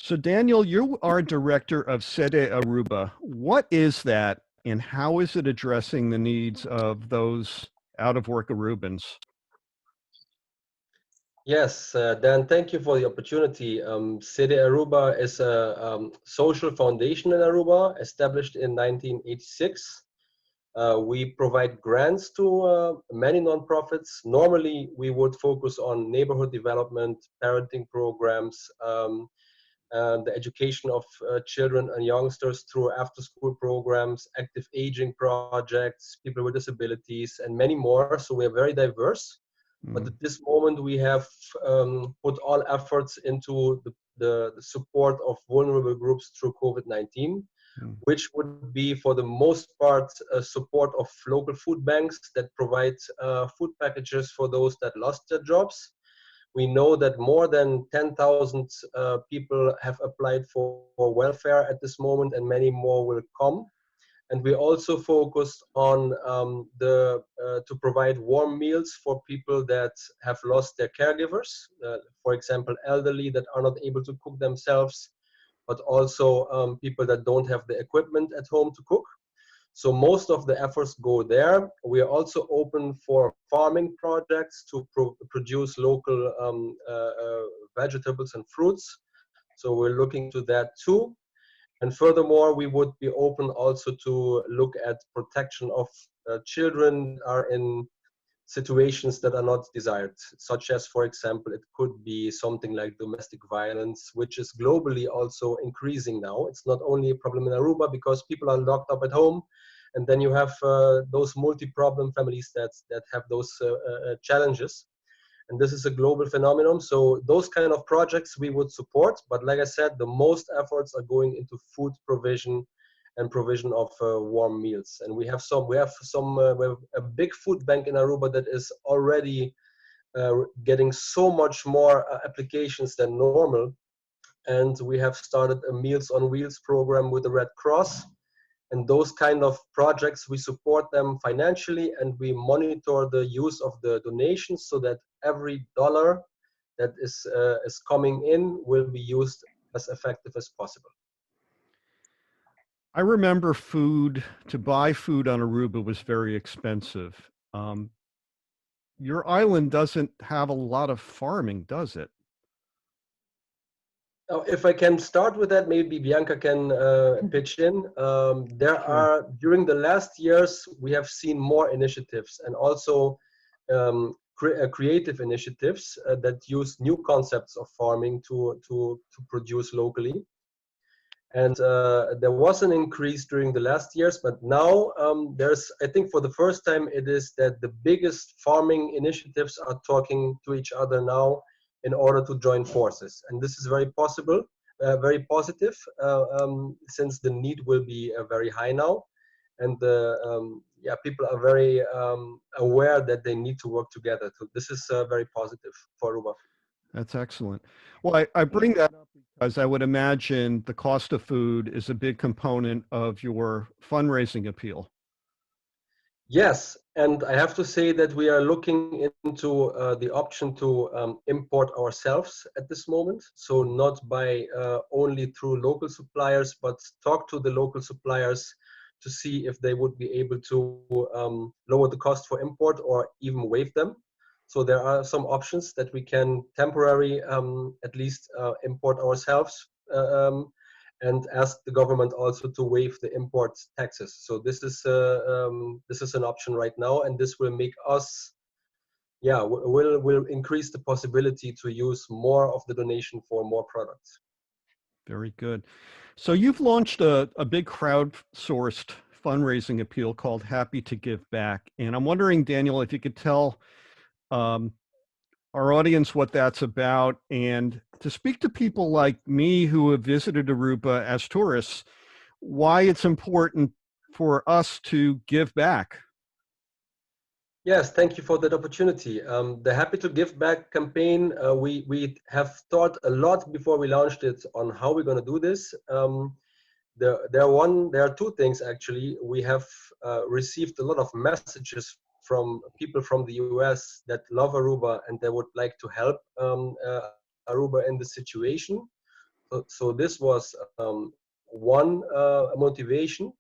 So Daniel, you are director of CEDE Aruba. What is that and how is it addressing the needs of those out of work Arubans? Yes, Dan, thank you for the opportunity. CEDE Aruba is a social foundation in Aruba, established in 1986. We provide grants to many nonprofits. Normally, we would focus on neighborhood development, parenting programs, the education of children and youngsters through after-school programs, active aging projects, people with disabilities, and many more. So we are very diverse. But Mm, at this moment, we have put all efforts into the support of vulnerable groups through COVID-19, mm, which would be for the most part support of local food banks that provide food packages for those that lost their jobs. We know that more than 10,000 people have applied for welfare at this moment, and many more will come. And we also focused on to provide warm meals for people that have lost their caregivers, for example, elderly that are not able to cook themselves, but also people that don't have the equipment at home to cook. So most of the efforts go there. We are also open for farming projects to produce local vegetables and fruits. So we're looking into that too. And furthermore, we would be open also to look at protection of children that are in situations that are not desired, such as, for example, it could be something like domestic violence, which is globally also increasing now. It's not only a problem in Aruba because people are locked up at home, and then you have those multi-problem families that have those challenges. And this is a global phenomenon. So those kind of projects we would support. But like I said, the most efforts are going into food provision and provision of warm meals. And we have a big food bank in Aruba that is already getting so much more applications than normal. And we have started a Meals on Wheels program with the Red Cross. And those kind of projects, we support them financially and we monitor the use of the donations so that every dollar that is coming in will be used as effective as possible. I remember to buy food on Aruba was very expensive. Your island doesn't have a lot of farming, does it? Now, if I can start with that, maybe Bianca can pitch in. Sure. During the last years, we have seen more initiatives and also creative initiatives that use new concepts of farming to produce locally. And there was an increase during the last years, but now I think for the first time, it is that the biggest farming initiatives are talking to each other now in order to join forces. And this is very positive, since the need will be very high now. And yeah, people are very aware that they need to work together. So this is very positive for Aruba. That's excellent. Well, I bring that up because I would imagine the cost of food is a big component of your fundraising appeal. Yes, and I have to say that we are looking into the option to import ourselves at this moment. So not by only through local suppliers, but talk to the local suppliers to see if they would be able to lower the cost for import or even waive them. So there are some options that we can temporarily at least import ourselves. And ask the government also to waive the import taxes. So this is an option right now, and this will make us, yeah, will increase the possibility to use more of the donation for more products. Very good. So you've launched a big crowdsourced fundraising appeal called Happy to Give Back. And I'm wondering, Daniel, if you could tell um, our audience what that's about, and to speak to people like me who have visited Aruba as tourists, why it's important for us to give back. Yes, thank you for that opportunity. The Happy to Give Back campaign, we have thought a lot before we launched it on how we're going to do this. There are two things actually. We have received a lot of messages from people from the US that love Aruba and they would like to help Aruba in the situation. So this was one motivation,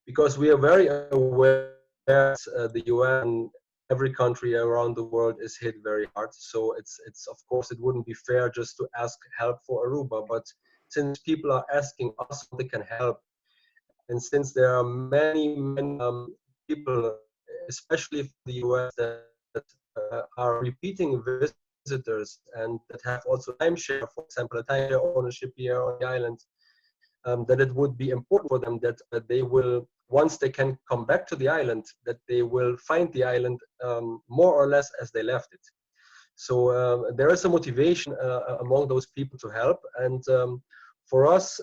because we are very aware that the US and every country around the world is hit very hard. So it's of course, it wouldn't be fair just to ask help for Aruba, but since people are asking us how they can help, and since there are many people, especially from the US, that are repeating visitors and that have also timeshare, for example, a timeshare ownership here on the island, that it would be important for them that they will, once they can come back to the island, that they will find the island more or less as they left it. So there is a motivation among those people to help. And for us,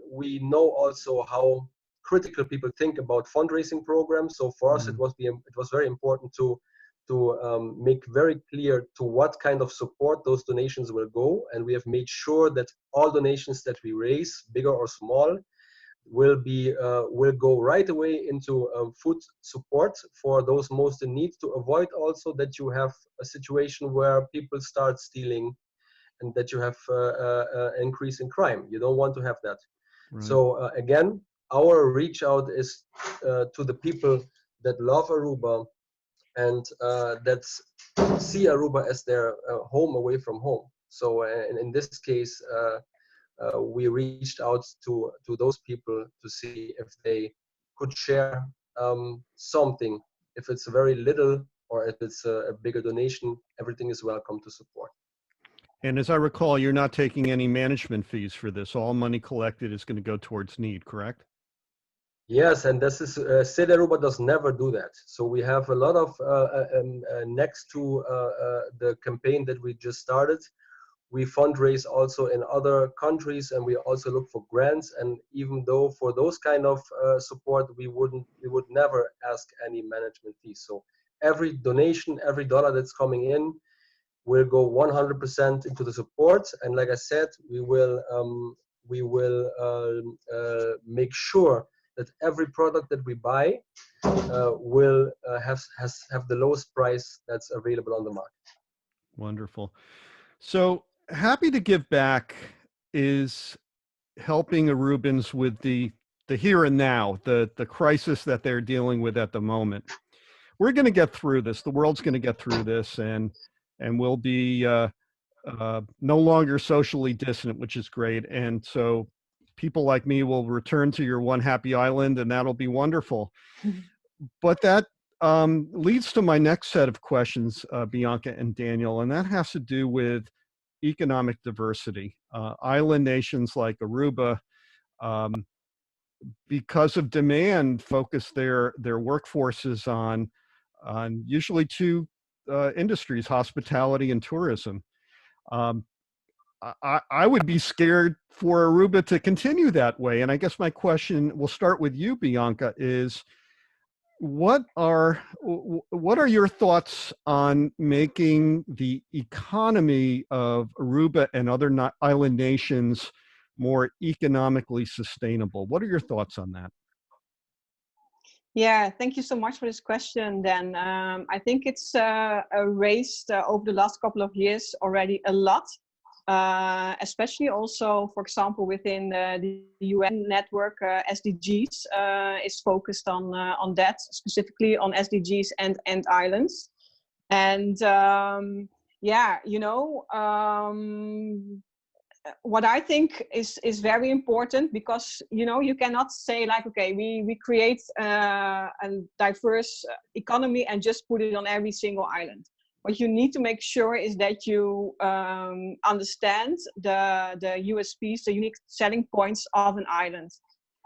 we know also how critical people think about fundraising programs. So for us, it was very important to make very clear to what kind of support those donations will go. And we have made sure that all donations that we raise, bigger or small, will go right away into food support for those most in need, to avoid also that you have a situation where people start stealing and that you have increase in crime. You don't want to have that. Right. So again, our reach out is to the people that love Aruba and that see Aruba as their home away from home. So in this case, we reached out to those people to see if they could share something. If it's very little or if it's a bigger donation, everything is welcome to support. And as I recall, you're not taking any management fees for this. All money collected is going to go towards need, correct? Yes, and this is CEDE Aruba does never do that. So we have a lot of next to the campaign that we just started. We fundraise also in other countries, and we also look for grants. And even though for those kind of support, we would never ask any management fees. So every donation, every dollar that's coming in, will go 100% into the support. And like I said, we will make sure that every product that we buy will have the lowest price that's available on the market. Wonderful. So Happy to Give Back is helping Arubans with the here and now, the crisis that they're dealing with at the moment. We're going to get through this. The world's going to get through this, and we'll be no longer socially distant, which is great. And so people like me will return to your one happy island, and that'll be wonderful. But that leads to my next set of questions, Bianca and Daniel, and that has to do with economic diversity. Island nations like Aruba, because of demand, focus their workforces on usually two industries: hospitality and tourism. I would be scared for Aruba to continue that way. And I guess my question, we'll start with you, Bianca, is what are your thoughts on making the economy of Aruba and other island nations more economically sustainable? What are your thoughts on that? Yeah, thank you so much for this question, Dan. I think it's raised over the last couple of years already a lot, especially also, for example, within the UN network, SDGs is focused on that, specifically on SDGs and islands. And yeah, you know, what I think is very important, because you know, you cannot say like, okay, we create a diverse economy and just put it on every single island. What you need to make sure is that you understand the USPs, the unique selling points of an island,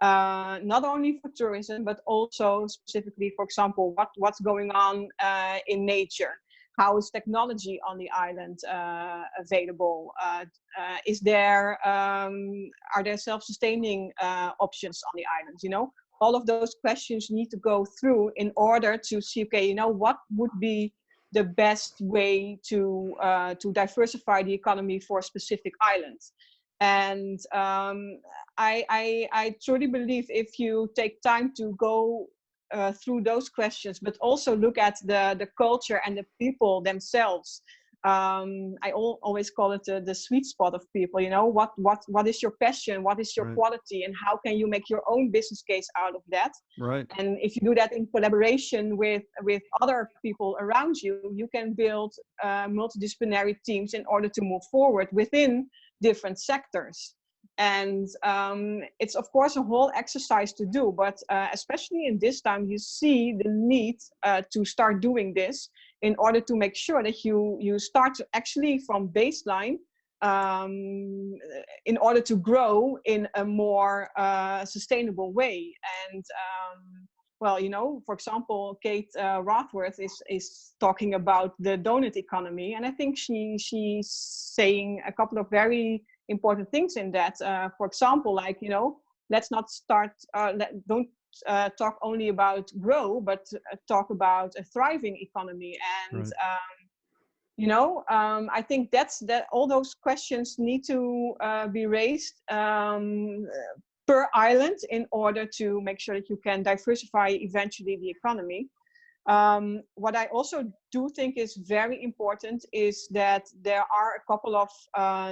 not only for tourism but also specifically, for example, what's going on in nature. How is technology on the island available? Is there are there self-sustaining options on the island? You know, all of those questions need to go through in order to see, okay, you know, what would be the best way to diversify the economy for a specific island. And I truly believe if you take time to go through those questions, but also look at the culture and the people themselves, always call it the sweet spot of people. You know, what is your passion, what is your Right. quality, and how can you make your own business case out of that? Right. And if you do that in collaboration with other people around you, you can build multidisciplinary teams in order to move forward within different sectors. And it's of course a whole exercise to do, but especially in this time, you see the need to start doing this in order to make sure that you start actually from baseline in order to grow in a more sustainable way. And well, you know, for example, Kate Rothworth is talking about the donut economy, and I think she's saying a couple of very important things in that. For example, like, you know, let's not start, don't talk only about grow, but talk about a thriving economy. And Right. you know, I think that all those questions need to be raised per island in order to make sure that you can diversify eventually the economy. What I also do think is very important is that there are a couple of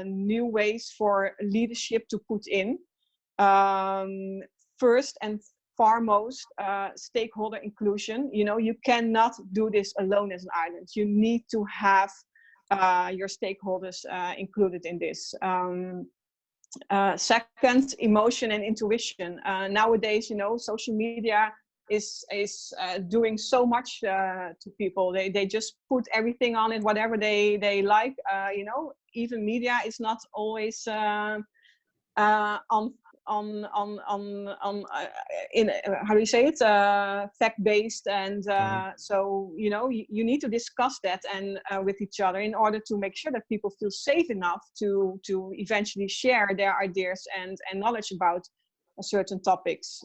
new ways for leadership to put in. First and foremost, stakeholder inclusion. You know, you cannot do this alone as an island. You need to have your stakeholders included in this. Second, emotion and intuition. Nowadays, you know, social media is doing so much to people. They just put everything on it, whatever they like. You know, even media is not always in how do you say it, fact-based, and so you know, you need to discuss that and with each other in order to make sure that people feel safe enough to eventually share their ideas and knowledge about certain topics.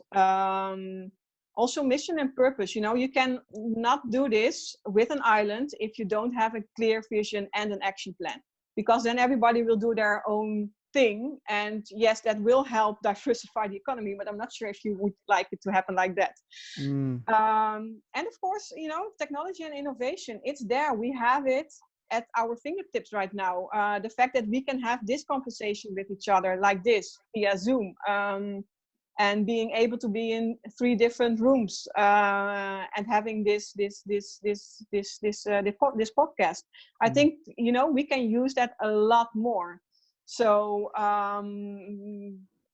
Also mission and purpose. You know, you can not do this with an island if you don't have a clear vision and an action plan, because then everybody will do their own thing. And yes, that will help diversify the economy, but I'm not sure if you would like it to happen like that. And of course, you know, technology and innovation, it's there. We have it at our fingertips right now. The fact that we can have this conversation with each other like this via Zoom, and being able to be in 3 different rooms and having this podcast, I think, you know, we can use that a lot more. So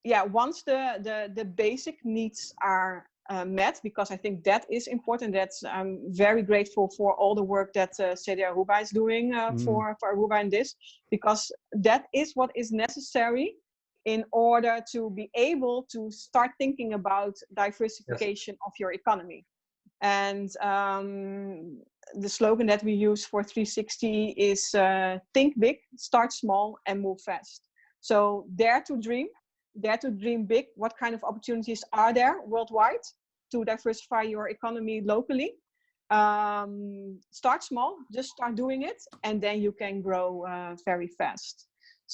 yeah, once the basic needs are met, because I think that is important. That's, I'm very grateful for all the work that CEDE Aruba is doing for Aruba in this, because that is what is necessary in order to be able to start thinking about diversification of your economy. And the slogan that we use for 360 is think big, start small, and move fast. So dare to dream big. What kind of opportunities are there worldwide to diversify your economy locally? Start small, just start doing it, and then you can grow very fast.